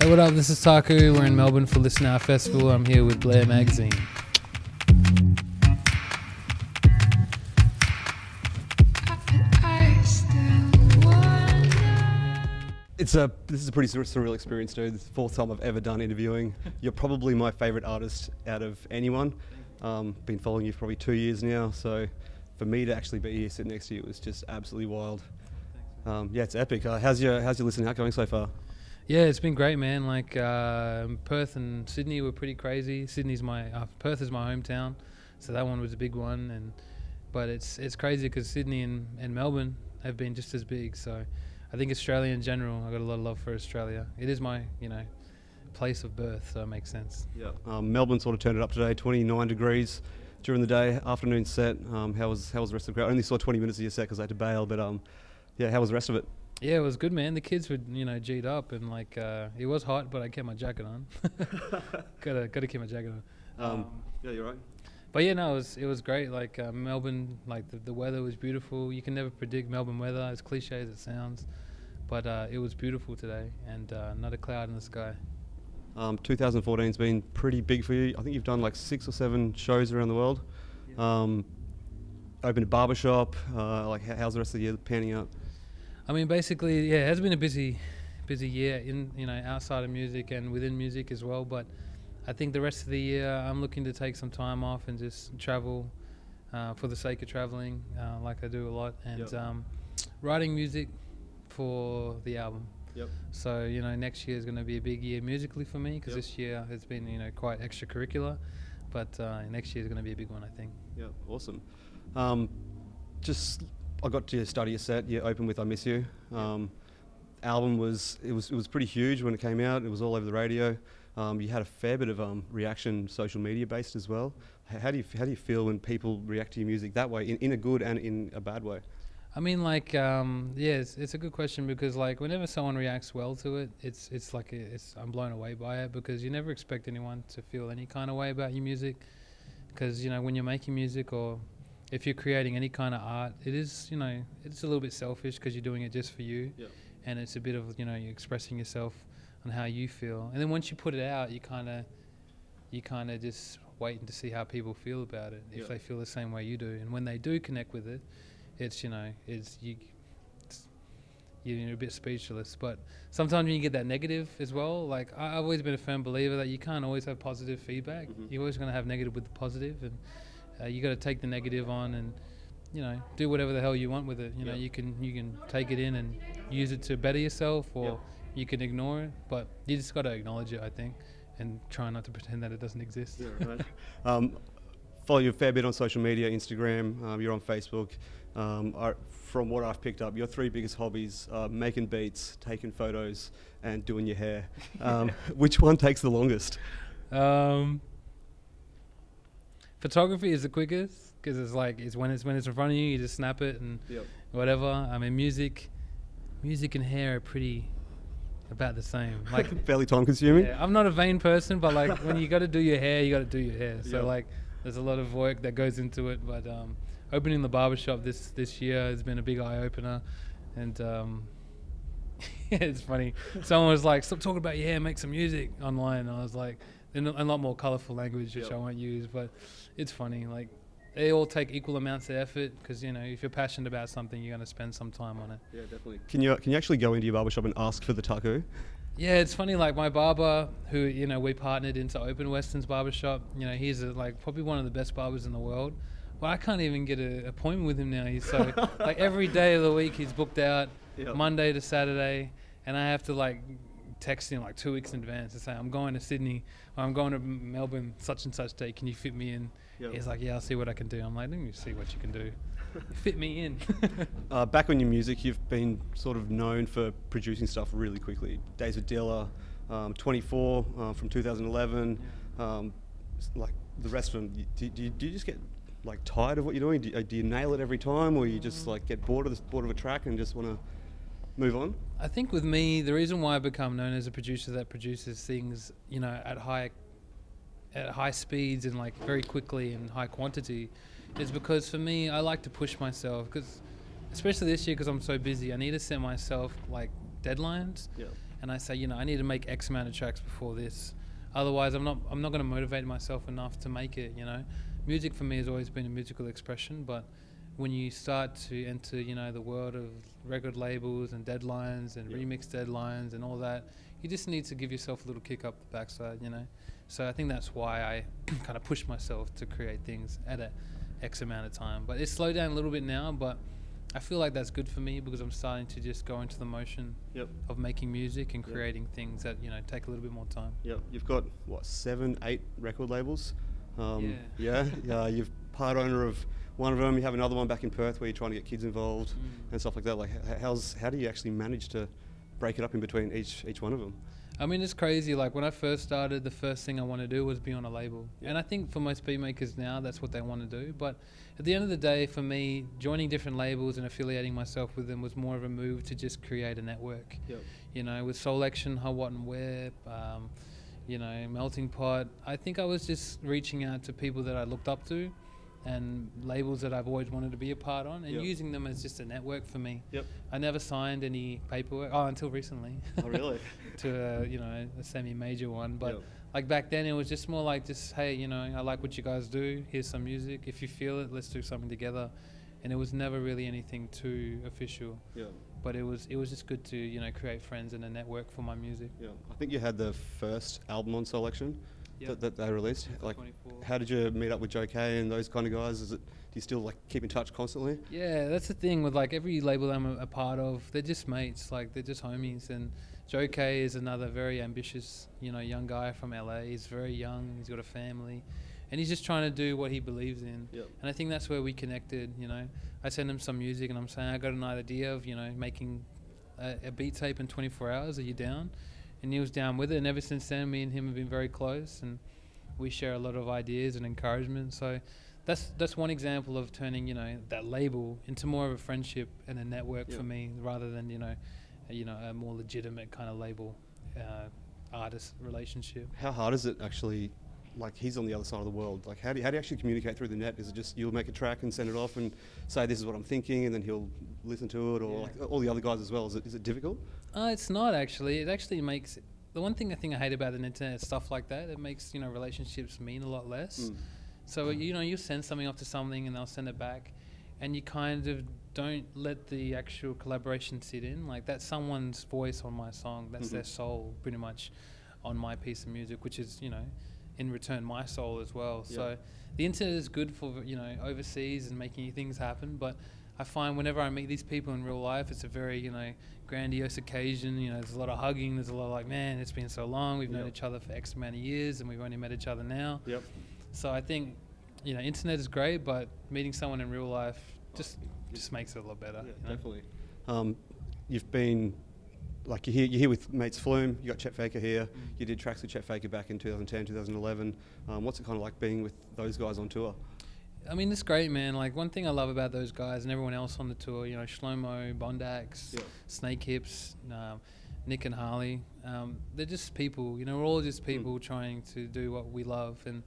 Hey, what up? This is Taku. We're in Melbourne for Listen Out Festival. I'm here with Blaire magazine. This is a pretty surreal experience, dude. This is the fourth time I've ever done interviewing. You're probably my favourite artist out of anyone. Been following you for probably 2 years now, so for me to actually be here sitting next to you was just absolutely wild. Yeah, it's epic. How's your listening out going so far? Yeah, it's been great, man. Like Perth and Sydney were pretty crazy. Perth is my hometown, so that one was a big one. But it's crazy because Sydney and Melbourne have been just as big. So I think Australia in general, I got a lot of love for Australia. It is my place of birth, so it makes sense. Yeah. Melbourne sort of turned it up today, 29 degrees during the day, afternoon set. How was the rest of the crowd? I only saw 20 minutes of your set because I had to bail, but yeah, how was the rest of it? Yeah, it was good, man. The kids were, G'd up, and it was hot, but I kept my jacket on. gotta keep my jacket on. Yeah, you're right. But yeah, no, it was great. Like Melbourne, like the weather was beautiful. You can never predict Melbourne weather, as cliche as it sounds, but it was beautiful today, and not a cloud in the sky. 2014's been pretty big for you. I think you've done like 6 or 7 shows around the world. Yeah. Opened a barbershop. How's the rest of the year panning out? I mean, basically, yeah, it has been a busy year outside of music and within music as well. But I think the rest of the year, I'm looking to take some time off and just travel for the sake of traveling, like I do a lot, and writing music for the album. Yep. So next year is going to be a big year musically for me because this year has been quite extracurricular, but next year is going to be a big one, I think. Yeah, awesome. I got to study a set. You opened with "I Miss You." Album was pretty huge when it came out. It was all over the radio. You had a fair bit of reaction, social media based as well. How do you feel when people react to your music that way, in a good and in a bad way? I mean, it's a good question because whenever someone reacts well to it, I'm blown away by it because you never expect anyone to feel any kind of way about your music because when you're making music or if you're creating any kind of art, it is it's a little bit selfish because you're doing it just for you, and it's a bit of you're expressing yourself on how you feel, and then once you put it out, you kind of just waiting to see how people feel about it if they feel the same way you do, and when they do connect with it, you're a bit speechless. But sometimes when you get that negative as well, like I've always been a firm believer that you can't always have positive feedback. You're always going to have negative with the positive, and you got to take the negative on and do whatever the hell you want with it. You can take it in and use it to better yourself, or you can ignore it, but you just got to acknowledge it, I think, and try not to pretend that it doesn't exist. Yeah, right. Follow you a fair bit on social media, Instagram, you're on Facebook. From what I've picked up, your 3 biggest hobbies are making beats, taking photos, and doing your hair. Which one takes the longest? Photography is the quickest because it's when it's in front of you, you just snap it and whatever. I mean, music and hair are pretty about the same. Fairly time consuming. Yeah, I'm not a vain person, but when you got to do your hair, you got to do your hair. So there's a lot of work that goes into it. But opening the barbershop this year has been a big eye opener, and it's funny. Someone was like, "Stop talking about your hair, make some music online." And I was like, in a lot more colourful language, which I won't use, but it's funny. They all take equal amounts of effort because if you're passionate about something, you're going to spend some time on it. Yeah, definitely. Can you actually go into your barbershop and ask for the taku? Yeah, it's funny. My barber, who we partnered into Open Western's barbershop. He's probably one of the best barbers in the world. Well, I can't even get an appointment with him now. He's so every day of the week he's booked out, Monday to Saturday, and I have to text him 2 weeks in advance to say I'm going to Sydney or I'm going to Melbourne such and such day. Can you fit me in? He's like, yeah, I'll see what I can do. I'm like, let me see what you can do. Fit me in. Back on your music, you've been sort of known for producing stuff really quickly. Days with Dilla, 24 from 2011, the rest of them. Do you just get tired of what you're doing? Do you nail it every time, or you just get bored of a track and just want to move on? I think with me, the reason why I become known as a producer that produces things, at high speeds and very quickly and high quantity, is because for me, I like to push myself. Because especially this year, because I'm so busy, I need to set myself deadlines. and I say, you know, I need to make X amount of tracks before this. Otherwise, I'm not going to motivate myself enough to make it. You know, music for me has always been a musical expression, but when you start to enter, you know, the world of record labels and deadlines and remix deadlines and all that, you just need to give yourself a little kick up the backside, you know. So I think that's why I kind of push myself to create things at a X amount of time. But it's slowed down a little bit now, but I feel like that's good for me because I'm starting to just go into the motion of making music and creating things that, you know, take a little bit more time. Yep. You've got, what, 7, 8 record labels? You've part owner of one of them. You have another one back in Perth where you're trying to get kids involved and stuff like that. Like, how do you actually manage to break it up in between each one of them? I mean, it's crazy. Like, when I first started, the first thing I want to do was be on a label. And I think for most beat makers now, that's what they want to do. But at the end of the day, for me, joining different labels and affiliating myself with them was more of a move to just create a network. You know, with Soul Action, How, What and Where, you know, Melting Pot, I think I was just reaching out to people that I looked up to and labels that I've always wanted to be a part on and using them as just a network for me. I never signed any paperwork, until recently. Oh, really? To you know, a semi-major one, but like back then it was just more like just, hey, you know, I like what you guys do, here's some music, if you feel it, let's do something together. And it was never really anything too official. But it was just good to, you know, create friends and a network for my music. I think you had the first album on Soul Action that they released. Like, 24. How did you meet up with Joe K and those kind of guys? Do you still like keep in touch constantly? Yeah, that's the thing with like every label I'm a part of. They're just mates, like they're just homies. And Joe K is another very ambitious, you know, young guy from LA. He's very young. He's got a family, and he's just trying to do what he believes in. And I think that's where we connected. You know, I sent him some music, and I'm saying I got an idea of, you know, making a beat tape in 24 hours. Are you down? And he was down with it, and ever since then, me and him have been very close, and we share a lot of ideas and encouragement. So that's one example of turning, you know, that label into more of a friendship and a network for me, rather than, you know, a more legitimate kind of label artist relationship. How hard is it actually? Like, he's on the other side of the world. Like, how do you actually communicate through the net? Is it just you'll make a track and send it off and say this is what I'm thinking, and then he'll listen to it, or like all the other guys as well? Is it difficult? It's not actually. It actually makes the one thing I hate about the internet, stuff like that. It makes, you know, relationships mean a lot less. So you know, you send something off to something and they'll send it back, and you kind of don't let the actual collaboration sit in. Like, that's someone's voice on my song. That's their soul, pretty much, on my piece of music, which is, you know, in return my soul as well. So the internet is good for, you know, overseas and making things happen, but I find whenever I meet these people in real life, it's a very, you know, grandiose occasion. You know, there's a lot of hugging, there's a lot of like, man, it's been so long, we've known each other for X amount of years and we've only met each other now. So I think, you know, internet is great, but meeting someone in real life just makes it a lot better. Definitely. You've been, like, you're here with mates Flume, you got Chet Faker here, you did tracks with Chet Faker back in 2010, 2011. What's it kind of like being with those guys on tour? I mean, it's great, man. Like, one thing I love about those guys and everyone else on the tour, you know, Shlomo, Bondax, Snake Hips, Nick and Harley, they're just people, you know, we're all just people trying to do what we love. And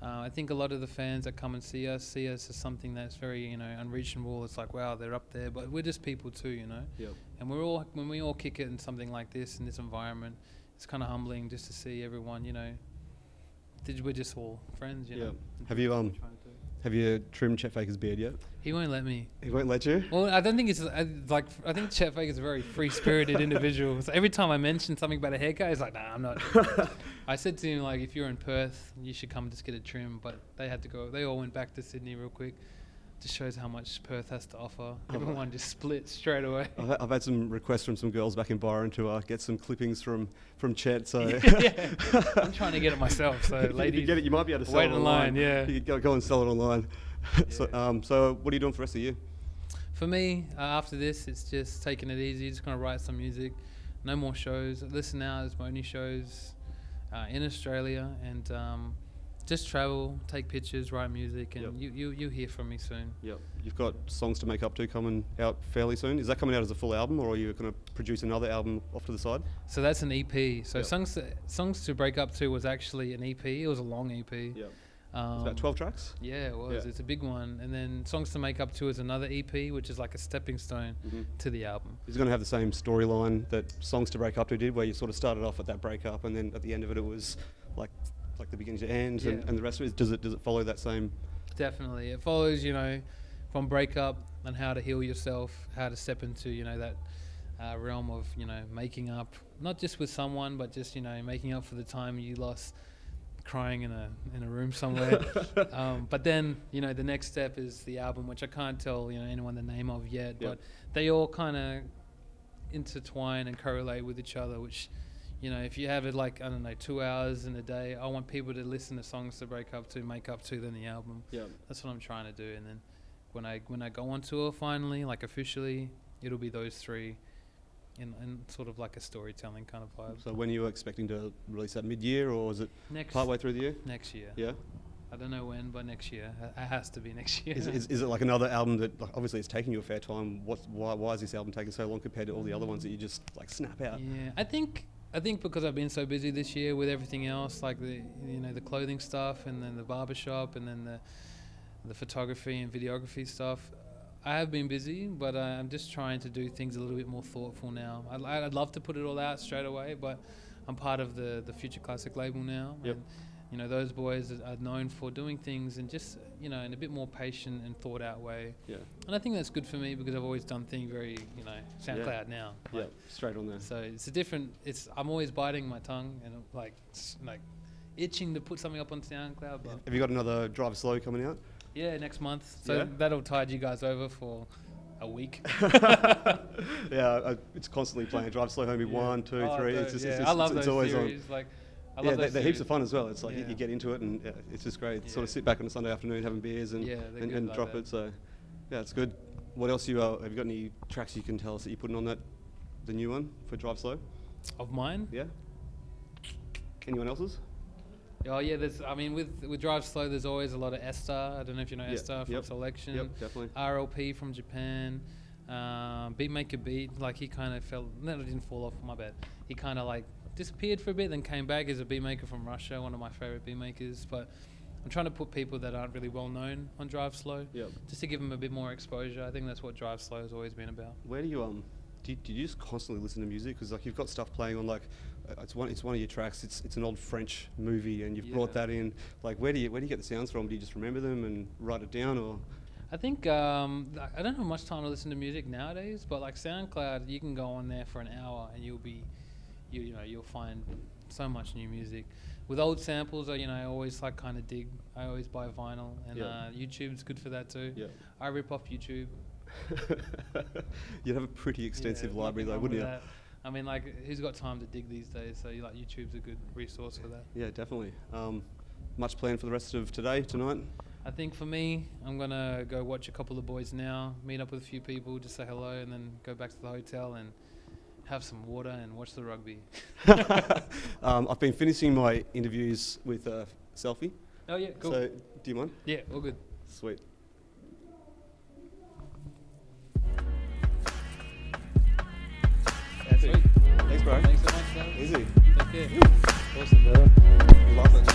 I think a lot of the fans that come and see us as something that's very, you know, unreachable. It's like, wow, they're up there, but we're just people too, you know. And when we all kick it in something like this, in this environment, it's kind of humbling just to see everyone, you know, we're just all friends, you know. Have you trimmed Chet Faker's beard yet? He won't let me. He won't let you? Well, I don't think it's like, I think Chet Faker's a very free-spirited individual. So every time I mention something about a haircut, he's like, nah, I'm not. I said to him, like, if you're in Perth, you should come just get a trim. But they had to go. They all went back to Sydney real quick. Just shows how much Perth has to offer. Everyone just split straight away. I've had some requests from some girls back in Byron to get some clippings from Chet. So I'm trying to get it myself. So ladies, if you get it, you might be able to sell it online. You could go and sell it online. So what are you doing for the rest of the year? For me, after this, it's just taking it easy. Just gonna write some music. No more shows. Listen Now is my only shows in Australia, and just travel, take pictures, write music, and you'll hear from me soon. You've got songs to make up to coming out fairly soon. Is that coming out as a full album, or are you going to produce another album off to the side? So that's an EP. So Songs to Break Up To was actually an EP. It was a long EP. It's about 12 tracks. Yeah, it was. Yeah. It's a big one. And then Songs to Make Up To is another EP, which is like a stepping stone to the album. It's going to have the same storyline that Songs to Break Up To did, where you sort of started off at that breakup, and then at the end of it, it was like the beginning to end, Yeah. and the rest of it. Does it follow that same? Definitely. It follows, from breakup and how to heal yourself, how to step into, that realm of, making up, not just with someone, but just, making up for the time you lost crying in a room somewhere. But then, the next step is the album, which I can't tell, anyone the name of yet, but they all kind of intertwine and correlate with each other, which, if you have it 2 hours in a day, I want people to listen to Songs to Break Up To, Make Up To, then the album. Yeah. That's what I'm trying to do. And then when I go on tour finally, officially, it'll be those three in sort of like a storytelling kind of vibe. So when are you expecting to release that, mid-year, or is it partway through the year? Next year. Yeah. I don't know when, but next year. It has to be next year. Is it like another album that, obviously it's taking you a fair time? Why is this album taking so long compared to all the other ones that you just snap out? Yeah, I think because I've been so busy this year with everything else, like the clothing stuff, and then the barbershop, and then the photography and videography stuff. I have been busy, but I'm just trying to do things a little bit more thoughtful now. I'd love to put it all out straight away, but I'm part of the Future Classic label now. Yep. And, those boys are known for doing things and just, in a bit more patient and thought out way. Yeah. And I think that's good for me because I've always done things very, SoundCloud now. Yeah, straight on there. So I'm always biting my tongue and like itching to put something up on SoundCloud. But Have you got another Drive Slow coming out? yeah, next month. So Yeah? that'll tide you guys over for a week. Yeah, it's constantly playing Drive Slow Homie 1, 2, 3. I love those always series. I love those they're heaps series. of fun as well. It's like Yeah. you get into it, and it's just great. Yeah. Sort of sit back on a Sunday afternoon having beers and Yeah, they're good like drop that. it. So yeah, it's good. What else have you got? Any tracks you can tell us that you're putting on the new one for Drive Slow? Of mine? Yeah. Anyone else's? Oh yeah, with Drive Slow, there's always a lot of Esther. I don't know if you know Yeah. Esther from Yep. Selection. Yep, definitely. RLP from Japan. Beatmaker Beat, he kind of didn't fall off, my bad. He kind of disappeared for a bit, then came back as a beatmaker from Russia, one of my favorite beatmakers. But I'm trying to put people that aren't really well known on Drive Slow, Yep. just to give them a bit more exposure. I think that's what Drive Slow has always been about. Where do you do you just constantly listen to music? Because you've got stuff playing on it's one of your tracks. It's an old French movie, and you've brought that in. Where do you get the sounds from? Do you just remember them and write it down, or? I think I don't have much time to listen to music nowadays, but SoundCloud, you can go on there for an hour and you'll find so much new music. With old samples, I always kind of dig. I always buy vinyl, and YouTube's good for that too. Yeah. I rip off YouTube. You'd have a pretty extensive library though, wouldn't you? That. Who's got time to dig these days? So YouTube's a good resource for that. Yeah, definitely. Much planned for the rest of tonight? I think for me, I'm going to go watch a couple of boys now, meet up with a few people, just say hello, and then go back to the hotel and have some water and watch the rugby. I've been finishing my interviews with Selfie. Oh, yeah, cool. So, do you mind? Yeah, all good. Sweet. Sweet. Thanks, bro. Thanks so much, guys. Easy. Take care. Awesome, bro. Love it.